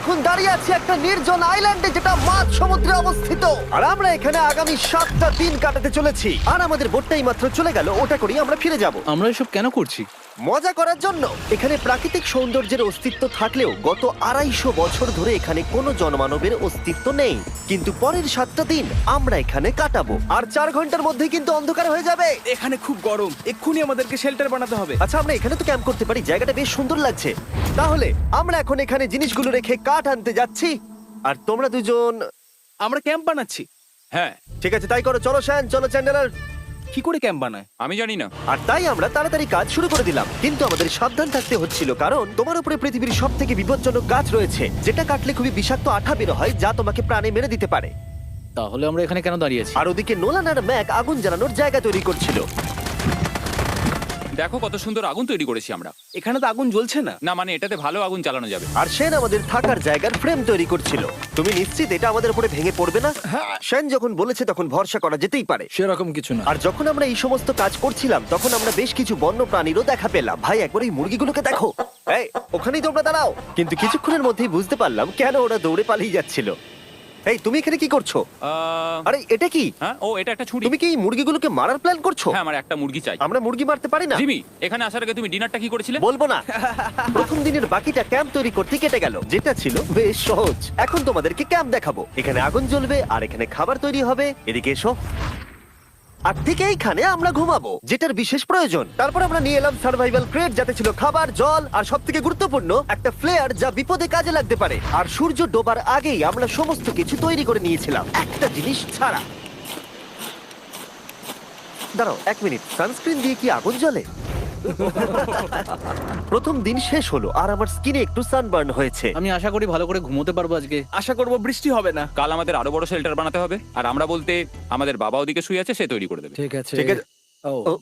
এখন দাঁড়িয়ে আছি একটা নির্জন আইল্যান্ডে যেটা মাঝ সমুদ্রে অবস্থিত, আর আমরা এখানে আগামী 7টা দিন কাটাতে চলেছি। আর আমাদের বোটটাই মাত্র চলে গেল, ওটা করেই আমরা ফিরে যাব আমরা এসব কেন করছি? মজা করার জন্য। এখানে প্রাকৃতিক সৌন্দর্যের অস্তিত্ব থাকলেও গত 250 বছর ধরে এখানে কোনো জনমানবের অস্তিত্ব নেই। কিন্তু পরের 7টা দিন আমরা এখানে কাটাবো, আর 4 ঘন্টার মধ্যেই কিন্তু অন্ধকার হয়ে যাবে। এখানে খুব গরম, এক্ষুনি আমাদেরকে শেল্টার বানাতে হবে। আচ্ছা, আমরা এখানে তো ক্যাম্প করতে পারি, জায়গাটা বেশ সুন্দর লাগছে। তাহলে আমরা এখন এখানে জিনিসগুলো রেখে কাঠ আনতে যাচ্ছি, আর তোমরা দুজন। আমরা ক্যাম্প বানাচ্ছি। হ্যাঁ, ঠিক আছে, তাই করো। চলো শ্যান, চলো চ্যান্ডেলার। কি করে ক্যাম্প বানায়? আমি জানি না। আর তাই আমরা তাড়াতাড়ি কাজ শুরু করে দিলাম, কিন্তু আমাদের সাবধান থাকতে হচ্ছিল, কারণ তোমার উপরে পৃথিবীর সব থেকে বিপজ্জনক গাছ রয়েছে, যেটা কাটলে খুবই বিষাক্ত আঠা বের হয়, যা তোমাকে প্রাণে মেরে দিতে পারে। তাহলে আমরা এখানে কেন দাঁড়িয়ে আছি? আর ওদিকে নোলান আর ম্যাক আগুন জ্বালানোর জায়গা তৈরি করছিল। দেখো কত সুন্দর আগুন তৈরি করেছি আমরা। এখানে তো আগুন জ্বলছে না। না মানে এটাতে ভালো আগুন চালানো যাবে। আর সেন আমাদের থাকার জায়গার ফ্রেম তৈরি করছিল। তুমি নিশ্চিত এটা আমাদের উপরে ভেঙে পড়বে না? সেন যখন বলেছে তখন ভরসা করা যেতেই পারে। সেরকম কিছু না। আর যখন আমরা এই সমস্ত কাজ করছিলাম তখন আমরা বেশ কিছু বন্য প্রাণীরও দেখা পেলাম। ভাই, একবার এই মুরগিগুলোকে দেখো। এই, ওখানেই তোমরা দাঁড়াও। কিন্তু কিছুক্ষণের মধ্যেই বুঝতে পারলাম কেন ওরা দৌড়ে পালিয়ে যাচ্ছিল। এই, তুমি এখানে কি করছো? আরে এটা কি? হ্যাঁ, ও এটা একটা ছুরি। তুমি কি এই মুরগিগুলোকে মারার প্ল্যান করছো? হ্যাঁ, আমার একটা মুরগি চাই। আমরা মুরগি মারতে পারি না। জিমি, এখানে আসার আগে তুমি ডিনারটা কি করেছিলে? বলবো না। প্রথম দিনের বাকিটা ক্যাম্প তৈরি করতে কেটে গেল, যেটা ছিল বেশ সহজ। এখন তোমাদেরকে ক্যাম্প দেখাবো। এখানে আগুন জ্বলবে আর এখানে খাবার তৈরি হবে। এদিকে এসো। আর ঠিক এইখানে আমরা ঘুমাবো, যেটার বিশেষ প্রয়োজন। তারপর আমরা নিয়ে এলাম সার্ভাইভাল ক্রেট, যাতে ছিল খাবার, জল আর সবথেকে গুরুত্বপূর্ণ একটা ফ্লেয়ার, যা বিপদে কাজে লাগতে পারে। আর সূর্য ডোবার আগেই আমরা সমস্ত কিছু তৈরি করে নিয়েছিলাম, একটা জিনিস ছাড়া। দাঁড়াও 1 মিনিট, সানস্ক্রিন দিয়ে কি আগুন জ্বলে? প্রথম দিন শেষ হলো আর আমার স্কিনে একটু সানবার্ন হয়েছে। আমি আশা করি ভালো করে ঘুমোতে পারবো আজকে। আশা করব বৃষ্টি হবে না। কাল আমাদের আরো বড় শেল্টার বানাতে হবে, আর আমরা বলতে আমাদের বাবা ওদিকে শুয়ে আছে, সে তৈরি করে দেবে। ঠিক আছে। ঠিক আছে। ও ও,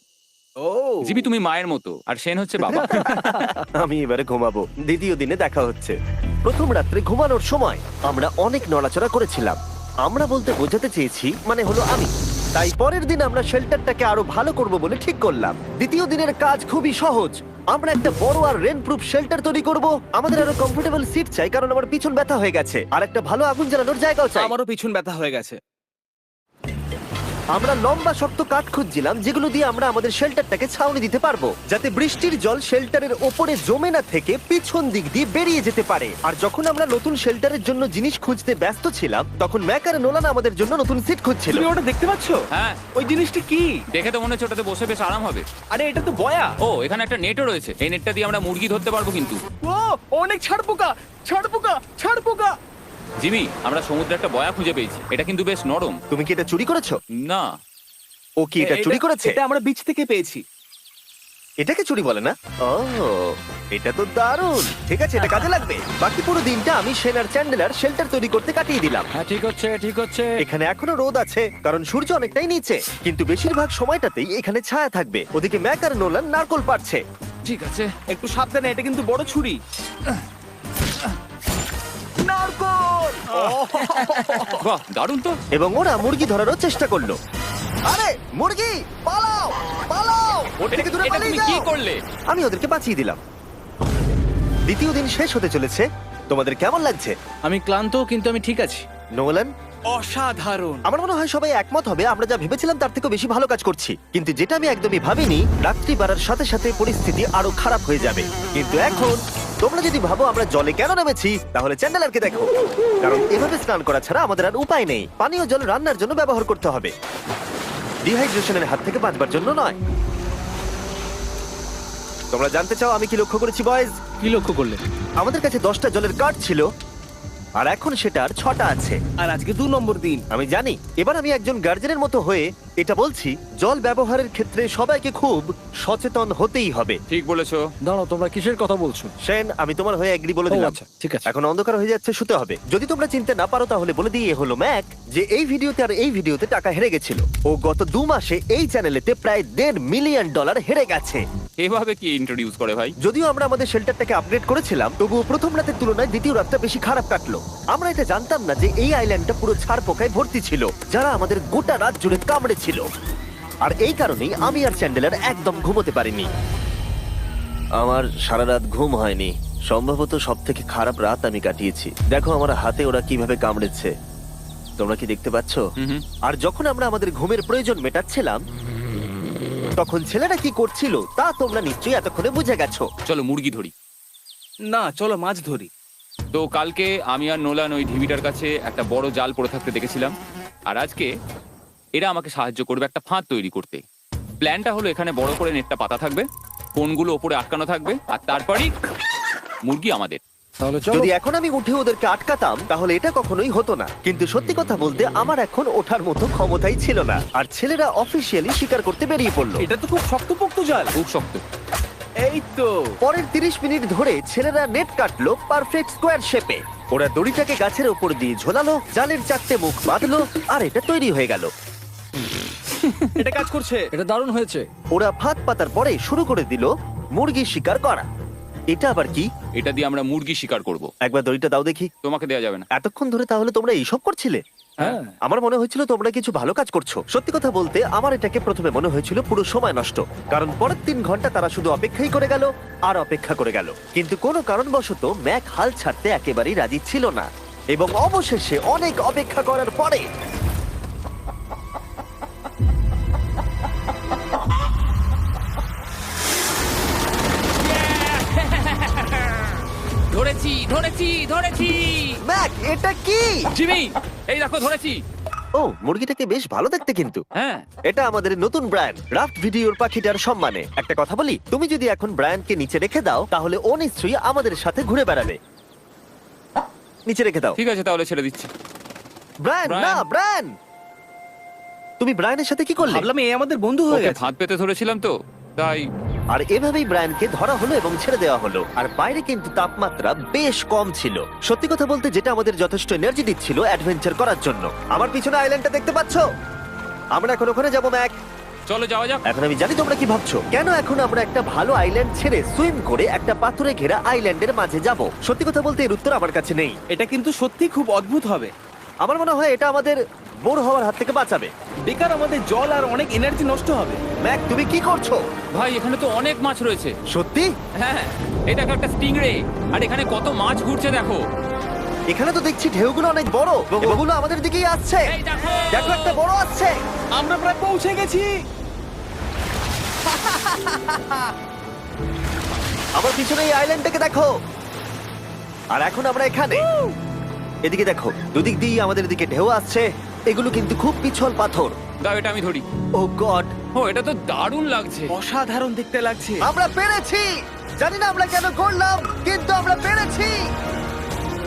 ও জিমি তুমি মায়ের মতো, আর সেন হচ্ছে বাবা। আমি এবারে ঘুমাবো। দ্বিতীয় দিনে দেখা হচ্ছে। প্রথম রাত্রে ঘুমানোর সময় আমরা অনেক নড়াচড়া করেছিলাম। আমরা বলতে বোঝাতে চেয়েছি, মানে হলো আমি। তাই পরের দিন আমরা শেল্টারটাকে আরো ভালো করব বলে ঠিক করলাম। দ্বিতীয় দিনের কাজ খুবই সহজ। আমরা একটা বড় আর রেন প্রুফ শেল্টার তৈরি করব। আমাদের আরো কমফোর্টেবল সিট চাই, কারণ আমার পিছন ব্যথা হয়ে গেছে, আর একটা ভালো আগুন জ্বালানোর জায়গাও চাই। আমারও পিছন ব্যথা হয়ে গেছে। আমরা লম্বা শক্ত কাঠ খুঁজছিলাম, যেগুলো দিয়ে আমরা আমাদের শেল্টারটাকে ছাউনি দিতে পারবো, যাতে বৃষ্টির জল শেল্টারের ওপরে জমে না থেকে পিছন দিক দিয়ে বেরিয়ে যেতে পারে। আর যখন আমরা নতুন শেল্টারের জন্য জিনিস খুঁজতে ব্যস্ত ছিলাম, তখন ম্যাক আর নোলান আমাদের জন্য নতুন সিট খুঁজছিল। তুমি ওটা দেখতে পাচ্ছ? হ্যাঁ, ওই জিনিসটা কি? দেখে তো মনে হচ্ছে ওটাতে বসে বেশ আরাম হবে। আরে এটা তো বয়া। ও, এখানে একটা নেটও রয়েছে। এই নেটটা দিয়ে আমরা মুরগি ধরতে পারবো। কিন্তু ও অনেক ছাড়পোকা, ছাড়পোকা, ছাড়পোকা। জিমি, আমরা সমুদ্রে একটা বয়া খুঁজে পেয়েছি। এটা কিন্তু বেশ নরম। তুমি কি এটা চুরি করেছো? না। ও কি এটা চুরি করেছে? এটা আমরা বিচ থেকে পেয়েছি। এটাকে চুরি বলে না? ও, এটা তো দারুণ। ঠিক আছে, এটা কাজে লাগবে। বাকি পুরো দিনটা আমি সেন আর চ্যান্ডেলার শেল্টার তৈরি করতে কাটিয়ে দিলাম। হ্যাঁ, ঠিক হচ্ছে, ঠিক হচ্ছে। এখানে এখনো রোদ আছে, কারণ সূর্য অনেকটাই নিচে, কিন্তু বেশিরভাগ সময়টাতেই এখানে ছায়া থাকবে। ওদিকে ম্যাক আর নোলান নারকল পাড়ছে। ঠিক আছে। একটু সাবধানে, এটা কিন্তু বড় ছুরি। নারকল! বাহ, দারুণ তো। এবং ওরা মুরগি ধরারও চেষ্টা করলো। আরে মুরগি, পালাও পালাও, ওর থেকে দূরে এটা পালিয়ে তুমি কি যাও। করলে? আমি ওদেরকে বাঁচিয়ে দিলাম। দ্বিতীয় দিন শেষ হতে চলেছে। তোমাদের কেমন লাগছে? আমি ক্লান্ত, কিন্তু আমি ঠিক আছি। নোলান? অসাধারণ। আমার মনে হয় সবাই একমত হবে, আমরা যা ভেবেছিলাম তার থেকেও বেশি ভালো কাজ করছি। কিন্তু যেটা আমি একদমই ভাবিনি, রাত্রি বাড়ার সাথে সাথে পরিস্থিতি আরো খারাপ হয়ে যাবে। কিন্তু এখন তোমরা যদি ভাবো আমরা জলে কেন নেমেছি, তাহলে চ্যান্ডেলারকে দেখো। কারণ এভাবে স্নান করা ছাড়া আমাদের আর উপায় নেই। পানীয় জল রান্নার জন্য ব্যবহার করতে হবে, ডিহাইড্রেশনের হাত থেকে বাঁচবার জন্য নয়। তোমরা জানতে চাও আমি কি লক্ষ্য করেছি বয়েজ? কি লক্ষ্য করলে? আমাদের কাছে 10টা জলের কার্ড ছিল, আর এখন সেটা আর 6টা আছে। আর আজকে 2 নম্বর দিন। আমি জানি। এবার আমি একজন গার্জেনের মতো হয়ে এটা বলছি, জল ব্যবহারের ক্ষেত্রে সবাইকে খুব সচেতন হতেই হবে। ঠিক বলেছো। দাঁড়াও, তোমরা কিসের কথা বলছো? সেন, আমি তোমার হয়ে এগ্রি বলে ও, দিলাম। আচ্ছা, ঠিক আছে। এখন অন্ধকার হয়ে যাচ্ছে, শুতে হবে। যদি তোমরা চিনতে না পারো তাহলে বলে দিয়ে হলো ম্যাক, যে এই ভিডিওতে আর এই ভিডিওতে টাকা হেরে গেছিল। ও গত 2 মাসে এই চ্যানেলেতে প্রায় $1.5 মিলিয়ন হেরে গেছে। এভাবে কি ইন্ট্রোডিউস করে ভাই? যদিও আমরা আমাদের শেল্টারটাকে আপগ্রেড করেছিলাম, তবুও প্রথম রাতের তুলনায় দ্বিতীয় রাতটা বেশি খারাপ কাটলো। আমরা এটা জানতাম না যে এই আইল্যান্ডটা পুরো ছারপোকায় ভর্তি ছিল, যারা আমাদের গোটা রাত জুড়ে কামড়েছিল। আর এই কারণেই আমি আর চ্যান্ডেলার একদম ঘুমোতে পারিনি। আমার সারা রাত ঘুম হয়নি। সম্ভবত সব থেকে খারাপ রাত আমি কাটিয়েছি। দেখো আমার হাতে ওরা কিভাবে কামড়েছে, তোমরা কি দেখতে পাচ্ছ? হুম। আর যখন আমরা আমাদের ঘুমের প্রয়োজন মেটাচ্ছিলাম, তখন ছেলেরা কি করছিল তা তোমরা নিশ্চয়ই এতক্ষণে বুঝে গেছো। চলো মুরগি ধরি। না, চলো মাছ ধরি। তো কালকে আমি আর নোলান ওই ঢিবিটার কাছে একটা বড় জাল পড়ে থাকতে দেখেছিলাম, আর আজকে এরা আমাকে সাহায্য করবে একটা ফাঁদ তৈরি করতে। প্ল্যানটা হলো এখানে বড় করে নেটটা পাতা থাকবে, কোনগুলো ওপরে আটকানো থাকবে, আর তারপরেই মুরগি আমাদের। তাহলে চলো। যদি এখন আমি উঠে ওদেরকে আটকাতাম তাহলে এটা কখনোই হতো না, কিন্তু সত্যি কথা বলতে আমার এখন ওঠার মতো ক্ষমতাই ছিল না। আর ছেলেরা অফিসিয়ালি স্বীকার করতে বেরিয়ে পড়লো। এটা তো খুব শক্তপোক্ত জাল। খুব শক্ত। এই তো। পরের 30 মিনিট ধরে ছেলেরা নেট কাটলো পারফেক্ট স্কোয়ার শেপে। ওরা দড়িটাকে গাছের উপর দিয়ে ঝোলালো, জালের 4টে মুখ বাঁধলো, আর এটা তৈরি হয়ে গেল। এটা কাজ করছে। এটা দারুণ হয়েছে। ওরা ফাঁদ পাতার পরে শুরু করে দিল মুরগি শিকার করা। এটা আবার কি? এটা দিয়ে আমরা মুরগি শিকার করব। একবার দড়িটা দাও দেখি। তোমাকে দেওয়া যাবে না। এতক্ষণ ধরে তাহলে তোমরা এইসব করছিলে? হ্যাঁ। আমার মনে হয়েছিল তোমরা কিছু ভালো কাজ করছো। সত্যি কথা বলতে আমার এটাকে প্রথমে মনে হয়েছিল পুরো সময় নষ্ট, কারণ পরের 3 ঘন্টা তারা শুধু অপেক্ষাই করে গেল আর অপেক্ষা করে গেল। কিন্তু কোনো কারণবশত ম্যাক হাল ছাড়তে একেবারেই রাজি ছিল না, এবং অবশেষে অনেক অপেক্ষা করার পরে ধরেছি ধরেছি ধরেছি। ম্যাক, এটা কি? জিমি, এই দেখো ধরেছি। ও, মুরগিটাকে বেশ ভালো দেখতে কিন্তু। হ্যাঁ। এটা আমাদের নতুন ব্র্যান্ড রাফট ভিডিওর পাখিটার সম্মানে। একটা কথা বলি, তুমি যদি এখন ব্র্যান্ডকে নিচে রেখে দাও তাহলে ও নিশ্চয়ই আমাদের সাথে ঘুরে বেড়াবে। নিচে রেখে দাও। ঠিক আছে, তাহলে ছেড়ে দিচ্ছি। Brian, Brian. না ব্রায়ান, তুমি ব্রায়ানের সাথে কি করলে? ভাবলাম এই আমাদের বন্ধু হয়ে ওকে গেছে। ফাঁদ পেতে ধরেছিলাম তো, তাই। আর এভাবেই ব্রায়ানকে ধরা হলো এবং ছেড়ে দেওয়া হলো। আর বাইরে কিন্তু তাপমাত্রা বেশ কম ছিল। সত্যি কথা বলতে যেটা আমাদের যথেষ্ট এনার্জি দিচ্ছিল অ্যাডভেঞ্চার করার জন্য। আমার পিছনে আইল্যান্ডটা দেখতে পাচ্ছো? আমরা এখন ওখানে যাবো ম্যাক। চলো যাওয়া যাক। এখন আমি জানি তোমরা কি ভাবছো, কেন এখন আমরা একটা ভালো আইল্যান্ড ছেড়ে সুইম করে একটা পাথরে ঘেরা আইল্যান্ডের মাঝে যাব? সত্যি কথা বলতে এর উত্তর আমার কাছে নেই। এটা কিন্তু সত্যি খুব অদ্ভুত হবে। আমার মনে হয় এটা আমাদের বোর হওয়ার হাত থেকে বাঁচাবে। বেকার আমাদের জল আর অনেক এনার্জি নষ্ট হবে। ম্যাক, তুমি কি করছো? ভাই, এখানে তো অনেক মাছ রয়েছে। সত্যি? হ্যাঁ, এটা একটা স্টিংরে, আর এখানে কত মাছ ঘুরছে দেখো। এখানে তো দেখছি ঢেউগুলো অনেক বড় এবং ওগুলো আমাদের দিকেই আসছে। এই দেখো। দেখো, একটা বড় আসছে। আমরা প্রায় পৌঁছে গেছি। আমার পিছনে এই আইল্যান্ডটাকে দেখো। আর এখন আমরা এখানে। এদিকে দেখো, দুদিক দিয়ে আমাদের দিকে ঢেউ আসছে। এগুলো কিন্তু খুব পিছল পাথর। দাও, এটা আমি ধরি। ও গড, ও, এটা তো দারুণ লাগছে। অসাধারণ দেখতে লাগছে। আমরা পেরেছি। জানি না আমরা কেন করলাম, কিন্তু আমরা পেরেছি।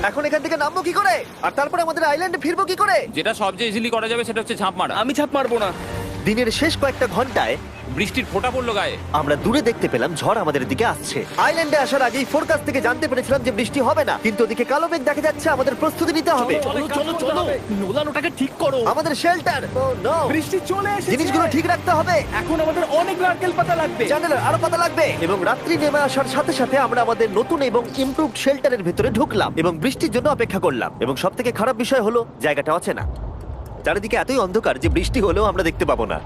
এখন এখান থেকে নামবো কি করে, আর তারপরে আমাদের আইল্যান্ডে ফিরবো কি করে? যেটা সবচেয়ে ইজিলি করা যাবে সেটা হচ্ছে ঝাঁপ মারা। আমি ছাপ মারবো না। দিনের শেষ কয়েকটা ঘন্টায় বৃষ্টির ফোঁটা পড়লো গায়ে। আমরা দূরে দেখতে পেলাম ঝড় আমাদের দিকে আসছে। আইল্যান্ডে আসার আগেই ফোরকাস্ট থেকে জানতে পেরেছিলাম যে বৃষ্টি হবে না, কিন্তু ওদিকে কালো মেঘ দেখা যাচ্ছে। আমাদের প্রস্তুতি নিতে হবে। চলো। নোলান, ওটাকে ঠিক করো। আমাদের শেল্টার, বৃষ্টি চলে এসেছে। জিনিসগুলো ঠিক রাখতে হবে। এখন আমাদের অনেক নারকেল পাতা লাগবে। জানালার আরো পাতা লাগবে। এবং রাত্রি নেমে আসার সাথে সাথে আমরা আমাদের নতুন এবং ইমপ্রুভড শেল্টারের ভিতরে ঢুকলাম এবং বৃষ্টির জন্য অপেক্ষা করলাম। এবং সব থেকে খারাপ বিষয় হলো জায়গাটা অচেনা। চারিদিকে এতই অন্ধকার যে বৃষ্টি হলেও আমরা দেখতে পাবো না।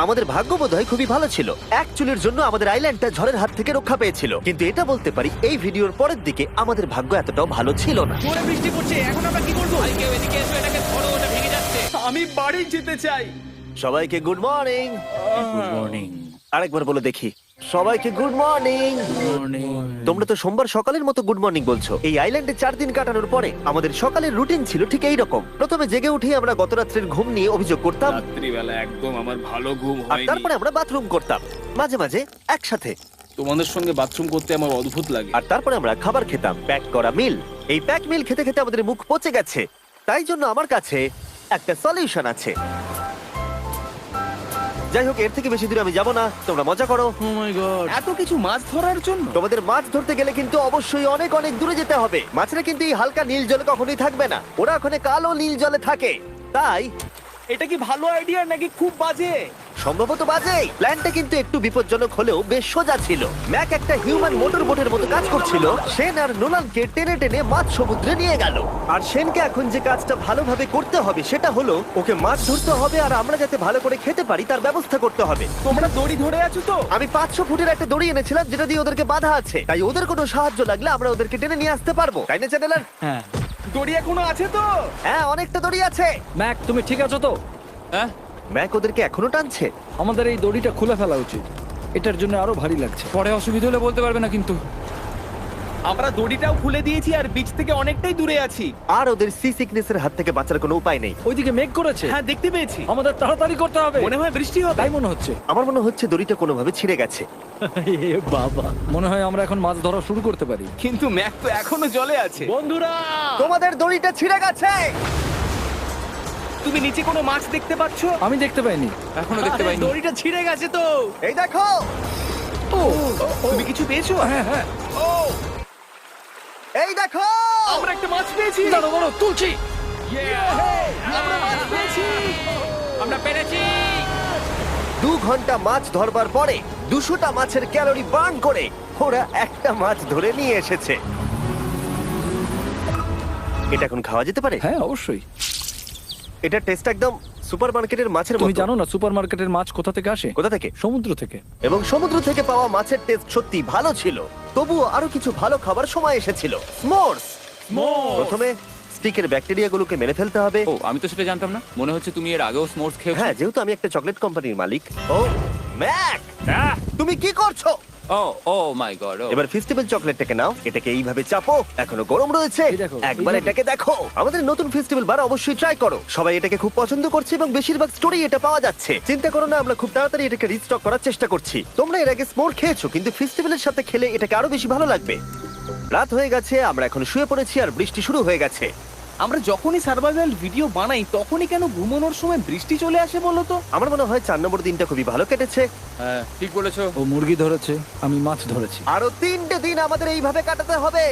আমাদের ভাগ্য বোধহয় খুবই ভালো ছিল। এক চুলের জন্য আমাদের আইল্যান্ডটা ঝড়ের হাত থেকে রক্ষা পেয়েছিল, কিন্তু এটা বলতে পারি এই ভিডিওর পরের দিকে আমাদের ভাগ্য এতটাও ভালো ছিল না। জোরে বৃষ্টি পড়ছে। এখন আমরা কি করবো? ভাই, কেউ এদিকে এসো, এটাকে ধরো, ওটা ভেঙে যাচ্ছে। আমি বাড়ি যেতে চাই। সবাইকে গুড মর্নিং। Good morning. আরেকবার বলে দেখি, সবাইকে গুড মর্নিং। তোমরা তো সোমবার সকালের মতো গুড মর্নিং বলছো। এই আইল্যান্ডে 4 দিন কাটানোর পরে আমাদের সকালের রুটিন ছিল ঠিক এই রকম। প্রথমে জেগে উঠেই আমরা গত রাত্রের ঘুম নিয়ে অভিযোগ করতাম, রাত্রিবেলা একদম আমার ভালো ঘুম আর হয়নি। তারপরে আমরা বাথরুম করতাম, মাঝে মাঝে একসাথে। তোমাদের সঙ্গে বাথরুম করতে আমার অদ্ভুত লাগে। আর তারপরে আমরা খাবার খেতাম, প্যাক করা মিল। এই প্যাক মিল খেতে খেতে আমাদের মুখ পচে গেছে। তাই জন্য আমার কাছে একটা সলিউশন আছে। যাই হোক, এর থেকে বেশি দূরে আমি যাব না, তোমরা মজা করো। ও মাই গড। এত কিছু মাছ ধরার জন্য? তোমাদের মাছ ধরতে গেলে কিন্তু অবশ্যই অনেক অনেক দূরে যেতে হবে। মাছরা কিন্তু এই হালকা নীল জলে কখনোই থাকবে না, ওরা ওখানে কালো নীল জলে থাকে। তাই এটা কি ভালো আইডিয়া নাকি খুব বাজে? সম্ভবত বাজে। প্ল্যানটা কিন্তু একটু বিপজ্জনক হলেও বেশ সোজা ছিল। ম্যাক একটা হিউম্যান মোটর বোটের মতো কাজ করছিল। শেন আর নোলানকে টেনে টেনে মাছ সমুদ্রে নিয়ে গেল। আর শেনকে এখন যে কাজটা ভালোভাবে করতে হবে সেটা হলো ওকে মাছ ধরতে হবে, আর আমরা যাতে ভালো করে খেতে পারি তার ব্যবস্থা করতে হবে। তোমরা দড়ি ধরে আছো তো? আমি 500 ফুটের একটা দড়ি এনেছিলাম যেটা দিয়ে ওদেরকে বাঁধা আছে, তাই ওদের কোনো সাহায্য লাগলে আমরা ওদেরকে টেনে নিয়ে আসতে পারবো, তাই না চ্যানেলার? হ্যাঁ। দড়ি এখনো আছে তো? হ্যাঁ, অনেকটা দড়ি আছে। ম্যাক, তুমি ঠিক আছো তো? হ্যাঁ, ম্যাক ওদেরকে এখনো টানছে। আমাদের এই দড়িটা খুলে ফেলা উচিত, এটার জন্য আরো ভারী লাগছে। পরে অসুবিধা হলে বলতে পারবে না কিন্তু। আমরা দড়িটাও খুলে দিয়েছি আর বিচ থেকে অনেকটাই দূরে আছি। আর ওদের সি সিকনেসের হাত থেকে বাঁচার কোনো উপায় নেই। ওইদিকে মেঘ করেছে। হ্যাঁ, দেখতে পেয়েছি। আমাদের তাড়াতাড়ি করতে হবে। মনে হয় বৃষ্টি হবে। তাই মনে হচ্ছে। আমার মনে হচ্ছে দড়িটা কোনোভাবে ছিঁড়ে গেছে। এ বাবা, মনে হয় আমরা এখন মাছ ধরা শুরু করতে পারি। কিন্তু ম্যাক তো এখনো জলে আছে। বন্ধুরা, তোমাদের দড়িটা ছিঁড়ে গেছে। তুমি নিচে কোনো মাছ দেখতে পাচ্ছ? আমি দেখতে পাইনি। এখনো দেখতে পাইনি। দড়িটা ছিঁড়ে গেছে তো। এই দেখো। ও, তুমি কিছু পেয়েছো? হ্যাঁ হ্যাঁ, ও, এই দেখো। আমরা একটা মাছ পেয়েছি। দাঁড়ো দাঁড়ো, তুলছি। আমরা মাছ পেয়েছি। আমরা পেরেছি। 2 ঘন্টা মাছ ধরবার পরে 200টা মাছের ক্যালোরি বার্ন করে ওরা একটা মাছ ধরে নিয়ে এসেছে। এটা এখন খাওয়া যেতে পারে? হ্যাঁ অবশ্যই। এটা টেস্ট একদম সুপারমার্কেটের মাছের তুমি মতো। জানো না সুপারমার্কেটের মাছ কোথা থেকে আসে? কোথা থেকে? সমুদ্র থেকে। এবং সমুদ্র থেকে পাওয়া মাছের টেস্ট সত্যি ভালো ছিল। তবুও আরো কিছু ভালো খাবার সময় এসেছিল। স্মোর্স। প্রথমে স্টিকের ব্যাকটেরিয়াগুলোকে মেরে ফেলতে হবে। ও, আমি তো সেটা জানতাম না। মনে হচ্ছে তুমি এর আগেও স্মোর্টস খেয়েছো। হ্যাঁ, যেহেতু আমি একটা চকলেট কোম্পানির মালিক। ও ম্যাক, তুমি কি করছো? ও ও মাই গড। এবার ফেস্টিভ্যাল চকলেটটাকে নাও, এটাকে এইভাবে চাপো, এখনো গরম রয়েছে। এই দেখো, একবার এইভাবে। এটাকে দেখো। আমাদের নতুন ফেস্টিভ্যাল বার অবশ্যই ট্রাই করো। সবাই এটাকে খুব পছন্দ করছে এবং বেশিরভাগ স্টোরি এটা পাওয়া যাচ্ছে। চিন্তা করো না, আমরা খুব তাড়াতাড়ি এটাকে রিস্টক করার চেষ্টা করছি। তোমরা এর আগে স্মোর খেয়েছো, কিন্তু ফেস্টিভ্যালের সাথে খেলে এটাকে আরো বেশি ভালো লাগবে। রাত হয়ে গেছে, আমরা এখন শুয়ে পড়েছি আর বৃষ্টি শুরু হয়ে গেছে। আমরা যখনই সার্ভাইভাল ভিডিও বানাই তখনই কেন ঘুমানোর সময় বৃষ্টি চলে আসে বলো তো? আমার মনে হয় 4 নম্বর দিনটা খুবই ভালো কেটেছে। হ্যাঁ, ঠিক বলেছো। ও মুরগি ধরেছে, আমি মাছ ধরেছি। আরো 3টে দিন আমাদের এইভাবে কাটাতে হবে।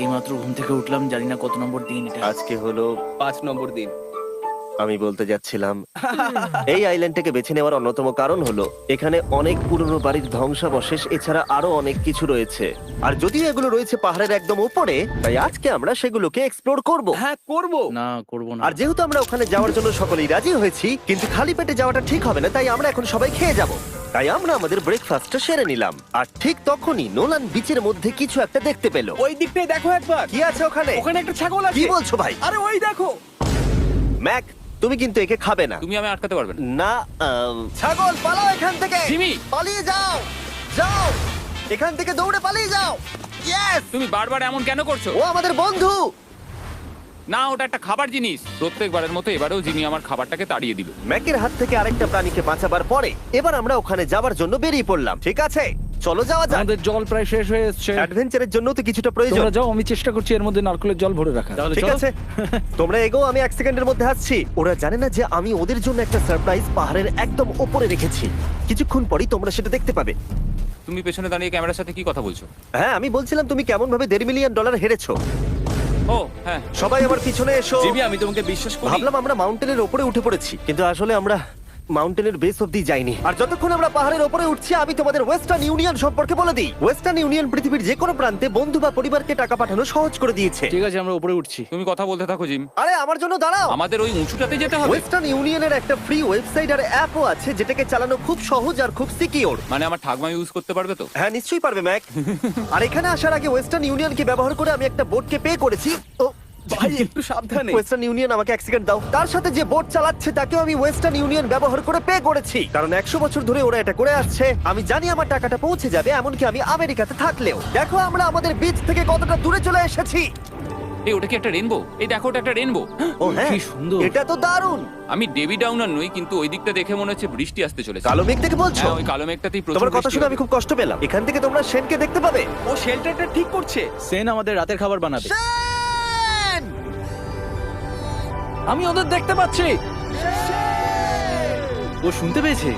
এইমাত্র ঘুম থেকে উঠলাম, জানি না কত নম্বর দিন এটা। আজকে হলো 5 নম্বর দিন। আমি বলতে যাচ্ছিলাম এই আইল্যান্ডটাকে বেছে নেওয়ার অন্যতম কারণ হলো এখানে অনেক পুরনো বাড়ির ধ্বংসাবশেষ এছাড়া আরো অনেক কিছু রয়েছে। আর যদিও এগুলো রয়েছে পাহাড়ের একদম উপরে, তাই আজকে আমরা সেগুলোকে এক্সপ্লোর করব। হ্যাঁ, করব। না, করবো না। আর যেহেতু আমরা ওখানে যাওয়ার জন্য সকলেই রাজি হয়েছি, কিন্তু খালি পেটে যাওয়াটা ঠিক হবে না, তাই আমরা এখন সবাই খেয়ে যাব। তাই আমরা আমাদের ব্রেকফাস্টটা সেরে নিলাম। আর ঠিক তখনই নোলান বিচের মধ্যে কিছু একটা দেখতে পেল। ওই দিকটায় দেখো একবার। কি আছে ওখানে? ওখানে একটা ছাগল আছে। কি বলছো ভাই? আরে ওই দেখো। ম্যাক, তুমি কিন্তু একে খাবে না। তুমি আমি আটকাতে পারবে না। না, ছাগল পালাও এখান থেকে। জিমি! পালিয়ে যাও, যাও এখান থেকে, দৌড়ে পালিয়ে যাও। ইয়েস, তুমি বারবার এমন কেন করছো? ও আমাদের বন্ধু। না, ওটা একটা খাবার জিনিস। প্রত্যেকবারের মতো এবারেও জিমি আমার খাবারটাকে তাড়িয়ে দিল। ম্যাকের হাত থেকে আরেকটা প্রাণীকে বাঁচাবার পরে এবার আমরা ওখানে যাবার জন্য বেরিয়ে পড়লাম। ঠিক আছে, চলো যাওয়া যাক। আমাদের জল প্রায় শেষ হয়ে এসেছে। অ্যাডভেঞ্চারের জন্য তো কিছুটা প্রয়োজন। তোমরা যাও, আমি চেষ্টা করছি এর মধ্যে নারকেলের জল ভরে রাখা। তাহলে ঠিক চলো। আছে, তোমরা এগো, আমি 1 সেকেন্ডের মধ্যে আসছি। ওরা জানে না যে আমি ওদের জন্য একটা সারপ্রাইজ পাহাড়ের একদম উপরে রেখেছি। কিছুক্ষণ পরেই তোমরা সেটা দেখতে পাবে। তুমি পেছনে দাঁড়িয়ে ক্যামেরার সাথে কি কথা বলছো? হ্যাঁ, আমি বলছিলাম তুমি কেমন ভাবে $1.5 মিলিয়ন হেরেছো। ও হ্যাঁ। সবাই আমার পিছনে এসো। জিমি, আমি তোমাকে বিশ্বাস করি। ভাবলাম আমরা মাউন্টেনের উপরে উঠে পড়েছি, কিন্তু আসলে আমরা মাউন্টেনের বেস অব্দি যাইনি। আর যতক্ষণ আমরা পাহাড়ের উপরে উঠছি, আমি তোমাদের ওয়েস্টার্ন ইউনিয়ন সম্পর্কে বলে দিই। ওয়েস্টার্ন ইউনিয়ন পৃথিবীর যে কোনো প্রান্তে বন্ধু বা পরিবারকে টাকা পাঠানো সহজ করে দিয়েছে। ঠিক আছে, আমরা উপরে উঠছি। তুমি কথা বলতে থাকো জিম। আরে আমার জন্য দাঁড়াও। আমাদের ওই উঁচুটাতে যেতে হবে। ওয়েস্টার্ন ইউনিয়নের একটা ফ্রি ওয়েবসাইট আর অ্যাপও আছে, যেটাকে চালানো খুব সহজ আর খুব সিকিউর। মানে আমার ঠাকমা ইউজ করতে পারবে তো? হ্যাঁ, নিশ্চয়ই পারবে ম্যাক। আর এখানে আসার আগে ওয়েস্টার্ন ইউনিয়নকে ব্যবহার করে আমি একটা বোটকে পে করেছি। ও ভাই, একটু সাবধানে। ওয়েস্টার্ন ইউনিয়ন আমাকে 1 সেকেন্ড দাও। তার সাথে যে বোট চালাচ্ছে তাকেও আমি ওয়েস্টার্ন ইউনিয়ন ব্যবহার করে পে করেছি, কারণ 100 বছর ধরে ওরা এটা করে আসছে। আমি জানি আমার টাকাটা পৌঁছে যাবে, এমনকি আমি আমেরিকাতে থাকলেও। দেখো আমরা আমাদের বিচ থেকে কতটা দূরে চলে এসেছি। এই ওটা কি একটা রেনবো? এই দেখো, ওটা একটা রেনবো। ও হ্যাঁ, কি সুন্দর। এটা তো দারুণ। আমি ডেভি ডাউনার নই, কিন্তু ওই দিকটা দেখে মনে হচ্ছে বৃষ্টি আসতে চলেছে। কালো মেঘ দেখে বলছো? হ্যাঁ, ওই কালো মেঘটাতেই প্রচুর তোমার কথা বৃষ্টি শুনে হবে। আমি খুব কষ্ট পেলাম। এখান থেকে তোমরা শেনকে দেখতে পাবে। ও শেল্টারটা ঠিক করছে। সেন আমাদের রাতের খাবার বানাবে। শেন! আমি ওদের দেখতে পাচ্ছি। ও শুনতে পেয়েছে।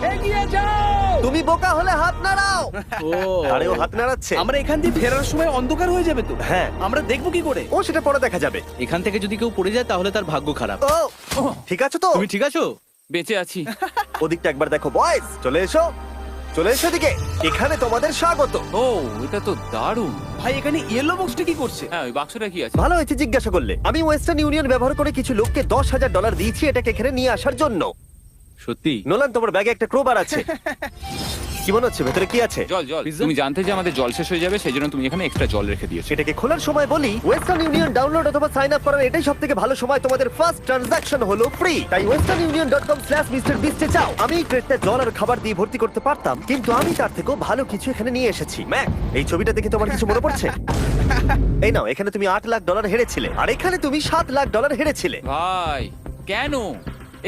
তুমি বোকা হলে হাত নাড়াও। ও আরে ও হাত নাড়াচ্ছে। আমরা এখান দিয়ে ফেরার সময় অন্ধকার হয়ে যাবে তো। হ্যাঁ। আমরা দেখবো কি করে? ও সেটা পরে দেখা যাবে। এখান থেকে যদি কেউ পড়ে যায় তাহলে তার ভাগ্য খারাপ। ও ঠিক আছে তো? তুমি ঠিক আছো? বেঁচে আছি। ওদিকটা একবার দেখো বয়েজ, চলে এসো, চলে এসো দিকে। এখানে তোমাদের স্বাগত। ও এটা তো দারুণ। ভাই এখানে ইয়েলো বক্সটা কি করছে? হ্যাঁ ওই বাক্সটা কি আছে? ভালো হয়েছে জিজ্ঞাসা করলে। আমি ওয়েস্টার্ন ইউনিয়ন ব্যবহার করে কিছু লোককে $10,000 দিয়েছি এটাকে এখানে নিয়ে আসার জন্য। সত্যি? নোলান, তোমার ব্যাগে একটা ক্রোবার আছে। কি মনে হচ্ছে ভেতরে কি আছে? জল জল। তুমি জানতে যে আমাদের জল শেষ হয়ে যাবে সেই জন্য তুমি এখানে এক্সট্রা জল রেখে দিয়েছো। সেটাকে খোলার সময় বলি, ওয়েস্টার্ন ইউনিয়ন ডাউনলোড অথবা সাইন আপ করার এটাই সবথেকে ভালো সময়। তোমাদের ফার্স্ট ট্রানজাকশন হলো ফ্রি। তাই westernunion.com/MrBeast এ যাও। আমি এই ক্রেটটা জল আর খাবার দিয়ে ভর্তি করতে পারতাম, কিন্তু আমি তার থেকেও ভালো কিছু এখানে নিয়ে এসেছি। ম্যাক, এই ছবিটা দেখে তোমার কিছু মনে পড়ছে? এই নাও, এখানে তুমি $8 লাখ হেরেছিলে, আর এখানে তুমি $7 লাখ হেরেছিলে। ভাই কেন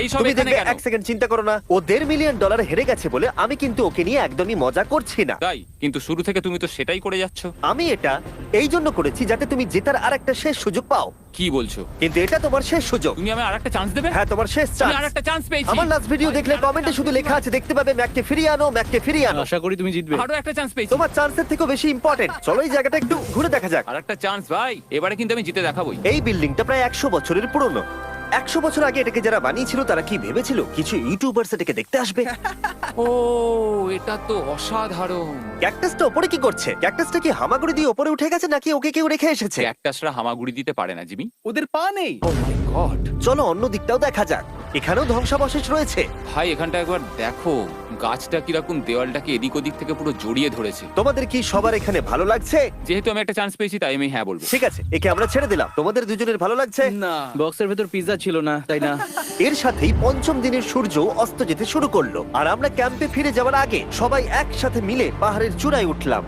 এই সব তুমি এখানে দেখবে, কেন? এক সেকেন্ড চিন্তা করো না। ও $1.5 মিলিয়ন হেরে গেছে বলে আমি কিন্তু ওকে নিয়ে একদমই মজা করছি না। তাই কিন্তু শুরু থেকে তুমি তো সেটাই করে যাচ্ছ। আমি এটা এই জন্য করেছি যাতে তুমি জেতার আরেকটা শেষ সুযোগ পাও, কি বলছো? কিন্তু এটা তোমার শেষ সুযোগ। তুমি আমায় আরেকটা চান্স দেবে? হ্যাঁ, তোমার শেষ আমি চান্স। আরেকটা চান্স পেয়েছি। আমার লাস্ট ভিডিও দেখলে কমেন্টে শুধু লেখা আছে, দেখতে পাবে ম্যাককে ফিরিয়ে আনো, ম্যাককে ফিরিয়ে আনো। আশা করি তুমি জিতবে। আরো একটা চান্স পেয়েছি। তোমার চান্সের থেকেও বেশি ইম্পর্টেন্ট। চলো এই জায়গাটা একটু ঘুরে দেখা যাক। আরেকটা চান্স ভাই, এবারে কিন্তু আমি জিতে দেখাবোই। এই বিল্ডিংটা প্রায় 100 বছরের পুরনো। 100 বছর আগে এটাকে যারা বানিয়েছিল তারা কি ভেবেছিল কিছু ইউটিউবার্স এটাকে দেখতে আসবে? ও এটা তো অসাধারণ। ক্যাকটাসটা ওপরে কি করছে? ক্যাকটাসটা কি হামাগুড়ি দিয়ে ওপরে উঠে গেছে নাকি ওকে কেউ রেখে এসেছে? ক্যাকটাসরা হামাগুড়ি দিতে পারে না জিমি। ওদের পা নেই। ও মাই গড। চলো অন্য দিকটাও দেখা যাক। এখানেও ধ্বংসাবশেষ রয়েছে। ভাই এখানটা একবার দেখো, গাছটা কিরকম দেওয়ালটাকে এদিক ওদিক থেকে পুরো জড়িয়ে ধরেছে। তোমাদের কি সবার এখানে ভালো লাগছে? যেহেতু আমি একটা চান্স পেয়েছি তাই আমি হ্যাঁ বলবো। ঠিক আছে, একে আমরা ছেড়ে দিলাম। তোমাদের দুজনের ভালো লাগছে? না। বক্সের ভেতর পিৎজা ছিল না, তাই না? এর সাথেই পঞ্চম দিনের সূর্য অস্ত যেতে শুরু করলো, আর আমরা ক্যাম্পে ফিরে যাওয়ার আগে সবাই একসাথে মিলে পাহাড়ের চূড়ায় উঠলাম।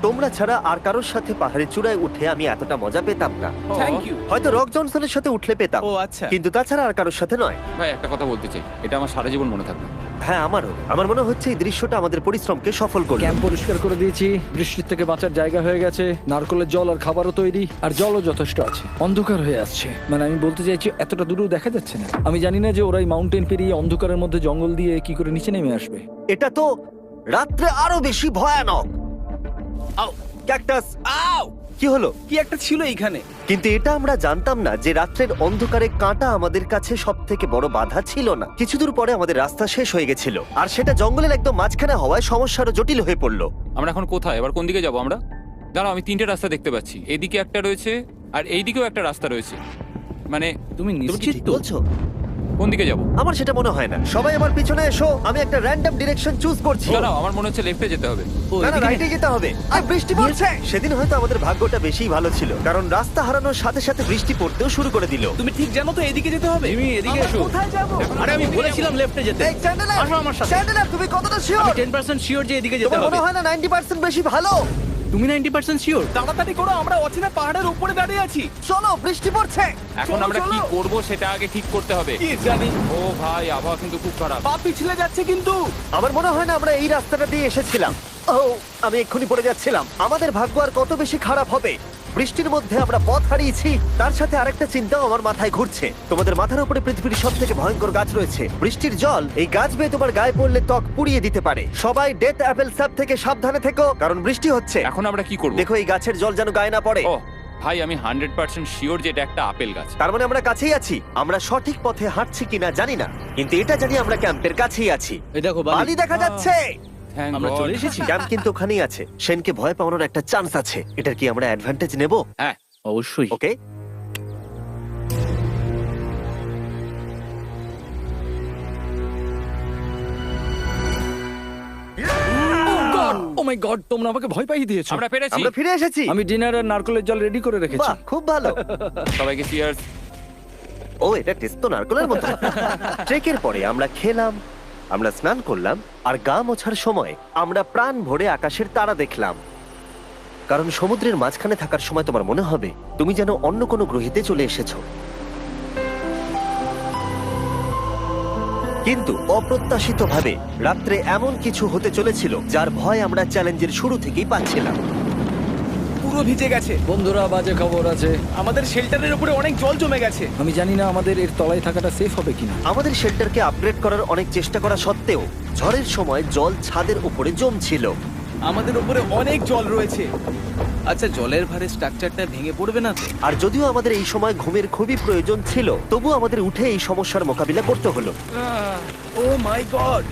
তোমরা ছাড়া আর কারোর সাথে পাহাড়ের চূড়ায় উঠে আমি এতটা মজা পেতাম না। Thank you. হয়তো রক জনসনের সাথে উঠলে পেতাম, ও আচ্ছা। কিন্তু তাছাড়া আর কারোর সাথে নয়। ভাই একটা কথা বলতে চাই, এটা আমার সারা জীবন মনে থাকবে। হ্যাঁ, আমারও। আমার মনে হচ্ছে এই দৃশ্যটা আমাদের পরিশ্রমকে সফল করলো। ক্যাম্প পরিষ্কার করে দিয়েছি, বৃষ্টির থেকে বাঁচার জায়গা হয়ে গেছে, নারকেলের জল আর খাবারও তৈরি, আর জলও যথেষ্ট আছে। অন্ধকার হয়ে আসছে, মানে আমি বলতে চাইছি এতটা দূরেও দেখা যাচ্ছে না। আমি জানি না যে ওরা এই মাউন্টেন পেরিয়ে অন্ধকারের মধ্যে জঙ্গল দিয়ে কি করে নিচে নেমে আসবে। এটা তো রাত্রে আরো বেশি ভয়ানক। আও, ক্যাকটাস! আও! কি হলো? কি একটা ছিল এইখানে। কিন্তু এটা আমরা জানতাম না যে রাত্রের অন্ধকারে কাঁটা আমাদের কাছে সব থেকে বড় বাধা ছিল না। কিছু দূর পরে আমাদের রাস্তা শেষ হয়ে গেছিল, আর সেটা জঙ্গলের একদম মাঝখানে হওয়ায় সমস্যারও জটিল হয়ে পড়লো। আমরা এখন কোথায়, এবার কোন দিকে যাবো আমরা? দাঁড়াও, আমি 3টে রাস্তা দেখতে পাচ্ছি। এদিকে একটা রয়েছে আর এইদিকেও একটা রাস্তা রয়েছে। মানে তুমি তুমি কি নিশ্চিত ঠিক তো? বলছো? কোন দিকে যাবো? আমার সেটা মনে হয় না। সবাই আমার পিছনে এসো, আমি একটা র্যান্ডম ডিরেকশন চুজ করছি। দাঁড়াও, আমার মনে হচ্ছে লেফটে যেতে হবে। ও, না না, এদিকে- রাইটে যেতে হবে। আর বৃষ্টি পড়ছে। সেদিন হয়তো আমাদের ভাগ্যটা বেশি ভালো ছিল, কারণ রাস্তা হারানোর সাথে সাথে বৃষ্টি পড়তেও শুরু করে দিল। তুমি ঠিক জানো তো এদিকে যেতে হবে? জিমি, এদিকে আমরা এসো। কোথায় যাব? আরে আমি বলেছিলাম লেফটে যেতে। এই চ্যান্ডেলার, আসো আমার সাথে। চ্যান্ডেলার, তুমি কতটা শিওর? আমি 10% শিওর যে এদিকে যেতে তোমার হবে। মনে হয় না 90% বেশি ভালো? তুমি 90% শিওর? তাড়াতাড়ি করো, আমরা অচেনা পাহাড়ের উপরে দাঁড়িয়ে আছি। চলো, বৃষ্টি পড়ছে। এখন চলো, আমরা কি চলো। করব সেটা আগে ঠিক করতে হবে। কি জানি, ও ভাই, আবহাওয়া কিন্তু খুব খারাপ। পা পিছলে যাচ্ছে কিন্তু। আমার মনে হয় না আমরা এই রাস্তাটা দিয়ে এসেছিলাম। ও, আমি এক্ষুনি পড়ে যাচ্ছিলাম। আমাদের ভাগ্য আর কত বেশি খারাপ হবে। বৃষ্টির মধ্যে আমরা পথ হারিয়েছি, তার সাথে আরেকটা চিন্তাও আমার মাথায় ঘুরছে। তোমাদের মাথার উপরে পৃথিবীর সব থেকে ভয়ঙ্কর গাছ রয়েছে। বৃষ্টির জল এই গাছ বেয়ে তোমার গায়ে পড়লে ত্বক পুড়িয়ে দিতে পারে। সবাই ডেথ অ্যাপেল স্যাপ থেকে সাবধানে থেকো, কারণ বৃষ্টি হচ্ছে। এখন আমরা কি করব? দেখো, এই গাছের জল যেন গায়ে না পড়ে। ও ভাই, আমি 100% শিওর যে এটা একটা আপেল গাছ। তার মানে আমরা কাছেই আছি। আমরা সঠিক পথে হাঁটছি কিনা জানি না, কিন্তু এটা জানি আমরা ক্যাম্পের কাছেই আছি। এই দেখো বালি বালি। দেখা যাচ্ছে। Thank আমরা God. চলে এসেছি। ক্যাম্প কিন্তু ওখানেই আছে। সেনকে ভয় পাওয়ানোর একটা চান্স আছে। এটার কি আমরা অ্যাডভান্টেজ নেব? হ্যাঁ, অবশ্যই। ওকে, ও মাই গড, তোমরা আমাকে ভয় পাইয়ে দিয়েছো। আমরা পেরেছি। আমরা ফিরে এসেছি। আমি ডিনার আর নারকেলের জল রেডি করে রেখেছি। বাহ, খুব ভালো। সবাইকে চিয়ার্স। ও, এটা টেস্ট তো নারকেলের মতো। ট্রেকের পরে আমরা খেলাম, আমরা স্নান করলাম, আর গা মোছার সময় আমরা প্রাণ ভরে আকাশের তারা দেখলাম। কারণ সমুদ্রের মাঝখানে থাকার সময় তোমার মনে হবে তুমি যেন অন্য কোনো গ্রহেতে চলে এসেছো। কিন্তু অপ্রত্যাশিতভাবে রাত্রে এমন কিছু হতে চলেছিল যার ভয় আমরা চ্যালেঞ্জের শুরু থেকেই পাচ্ছিলাম। পুরো পুরো ভিজে গেছে। বন্ধুরা, বাজে খবর আছে। আমাদের শেল্টারের উপরে অনেক জল জমে গেছে। আমি জানি না আমাদের এর তলায় থাকাটা সেফ হবে কিনা। আমাদের শেল্টারকে আপগ্রেড করার অনেক চেষ্টা করা সত্ত্বেও ঝড়ের সময় জল ছাদের উপরে জমছিল। আমাদের উপরে অনেক জল রয়েছে। আচ্ছা, জলের ভারে স্ট্রাকচারটা ভেঙে পড়বে না তো? আর যদিও আমাদের এই সময় ঘুমের খুবই প্রয়োজন ছিল, তবু আমাদের উঠে এই সমস্যার মোকাবিলা করতে হলো। ও মাই গড,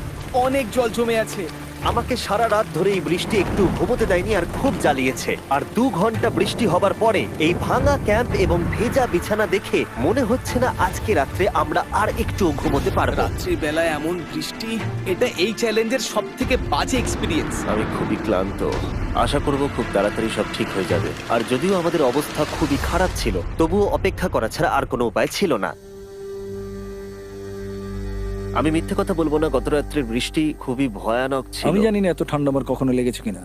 অনেক জল জমে আছে। আমাকে সারা রাত ধরে এই বৃষ্টি একটু ঘুমোতে দেয়নি আর খুব জ্বালিয়েছে। আর 2 ঘন্টা বৃষ্টি হবার পরে এই ভাঙা ক্যাম্প এবং ভেজা বিছানা দেখে মনে হচ্ছে না আজকে রাত্রে আমরা আর একটু ঘুমোতে পারবো। রাত্রি বেলায় এমন বৃষ্টি, এটা এই চ্যালেঞ্জের সব থেকে বাজে এক্সপিরিয়েন্স। আমি খুবই ক্লান্ত। আশা করব খুব তাড়াতাড়ি সব ঠিক হয়ে যাবে। আর যদিও আমাদের অবস্থা খুবই খারাপ ছিল, তবুও অপেক্ষা করা ছাড়া আর কোনো উপায় ছিল না। আমি মিথ্যে কথা বলবো না, গত রাত্রের বৃষ্টি খুবই ভয়ানক ছিল। আমি জানি না এত ঠান্ডা আমার কখনো লেগেছে কিনা।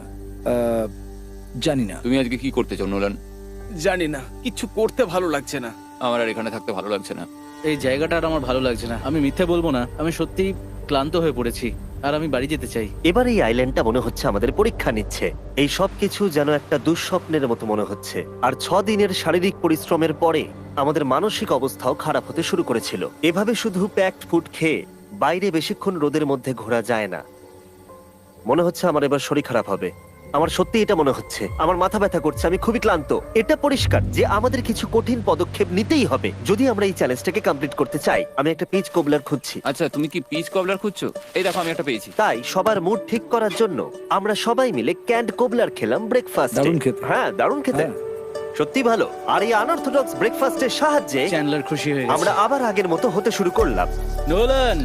জানি না। তুমি আজকে কি করতে চাও নোলান? জানি না, কিছু করতে ভালো লাগছে না। আমার আর এখানে থাকতে ভালো লাগছে না। এই জায়গাটা আর আমার ভালো লাগছে না। আমি মিথ্যে বলবো না, আমি সত্যি ক্লান্ত হয়ে পড়েছি আর আমি বাড়ি যেতে চাই। এবার এই আইল্যান্ডটা মনে হচ্ছে আমাদের পরীক্ষা নিচ্ছে। এই সব কিছু যেন একটা দুঃস্বপ্নের মতো মনে হচ্ছে। আর 6 দিনের শারীরিক পরিশ্রমের পরে আমাদের মানসিক অবস্থাও খারাপ হতে শুরু করেছিল। এভাবে শুধু প্যাকড ফুড খেয়ে বাইরে বেশিক্ষণ রোদের মধ্যে ঘোরা যায় না। মনে হচ্ছে আমার এবার শরীর খারাপ হবে। আমার সত্যি এটা মনে হচ্ছে। আমার মাথা ব্যথা করছে, আমি খুবই ক্লান্ত। এটা পরিষ্কার যে আমাদের কিছু কঠিন পদক্ষেপ নিতেই হবে যদি আমরা এই চ্যালেঞ্জটাকে কমপ্লিট করতে চাই। আমি একটা পিচ কোবলার খুঁজছি। আচ্ছা, তুমি কি পিচ কবলার খুঁজছো? এই দেখো, আমি একটা পেয়েছি। তাই সবার মুড ঠিক করার জন্য আমরা সবাই মিলে ক্যান্ড কোবলার খেলাম ব্রেকফাস্ট। দারুণ খেতে। হ্যাঁ, দারুণ খেতে, হ্যাঁ। সত্যি ভালো। আর এই আনঅর্থোডক্স ব্রেকফাস্টের সাহায্যে চ্যান্ডলার খুশি হয়ে গেছে। আমরা আবার আগের মতো হতে শুরু করলাম। নোলান,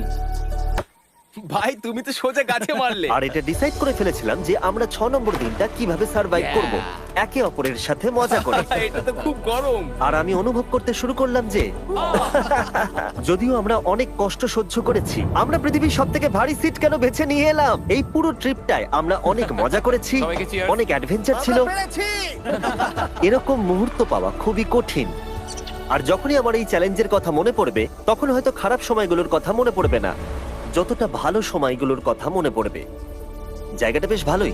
ভাই, তুমি তো সোজা গাছে মারলে। আর এটা ডিসাইড করে ফেলেছিলাম যে আমরা 6 নম্বর দিনটা কিভাবে সার্ভাইভ করব, একে অপরের সাথে মজা করে। এটা তো খুব গরম। আর আমি অনুভব করতে শুরু করলাম যে যদিও আমরা অনেক কষ্ট সহ্য করেছি, আমরা পৃথিবীর সব থেকে ভারী সিট কেন বেছে নিয়ে এলাম। এই পুরো ট্রিপটায় আমরা অনেক মজা করেছি, সবাইকে cheers। অনেক অ্যাডভেঞ্চার ছিল। এরকম মুহূর্ত পাওয়া খুবই কঠিন। আর যখনই আমার এই চ্যালেঞ্জের কথা মনে পড়বে, তখন হয়তো খারাপ সময়গুলোর কথা মনে পড়বে না, যতটা ভালো সময়গুলোর কথা মনে পড়বে। জায়গাটা বেশ ভালোই।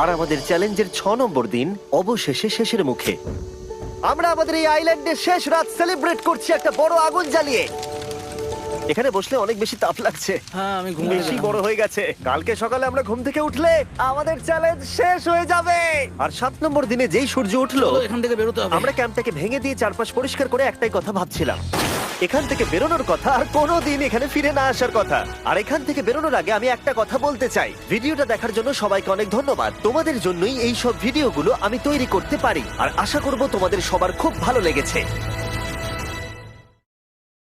আর আমাদের চ্যালেঞ্জের 6 নম্বর দিন অবশেষে শেষের মুখে। আমরা আমাদের এই আইল্যান্ডের শেষ রাত সেলিব্রেট করছি একটা বড় আগুন জ্বালিয়ে। এখানে বসলে অনেক বেশি তাপ লাগছে। হ্যাঁ, আমি ঘুমিয়ে বেশি গেলাম। বড় হয়ে গেছে। কালকে সকালে আমরা ঘুম থেকে উঠলে আমাদের চ্যালেঞ্জ শেষ হয়ে যাবে। আর 7 নম্বর দিনে যেই সূর্য উঠলো, চলো, এখান থেকে বেরোতে হবে। আমরা ক্যাম্পটাকে ভেঙে দিয়ে চারপাশ পরিষ্কার করে একটাই কথা ভাবছিলাম, এখান থেকে বেরোনোর কথা আর কোনোদিন এখানে ফিরে না আসার কথা। আর এখান থেকে বেরোনোর আগে আমি একটা কথা বলতে চাই, ভিডিওটা দেখার জন্য সবাইকে অনেক ধন্যবাদ। তোমাদের জন্যই এই সব ভিডিওগুলো আমি তৈরি করতে পারি। আর আশা করব তোমাদের সবার খুব ভালো লেগেছে।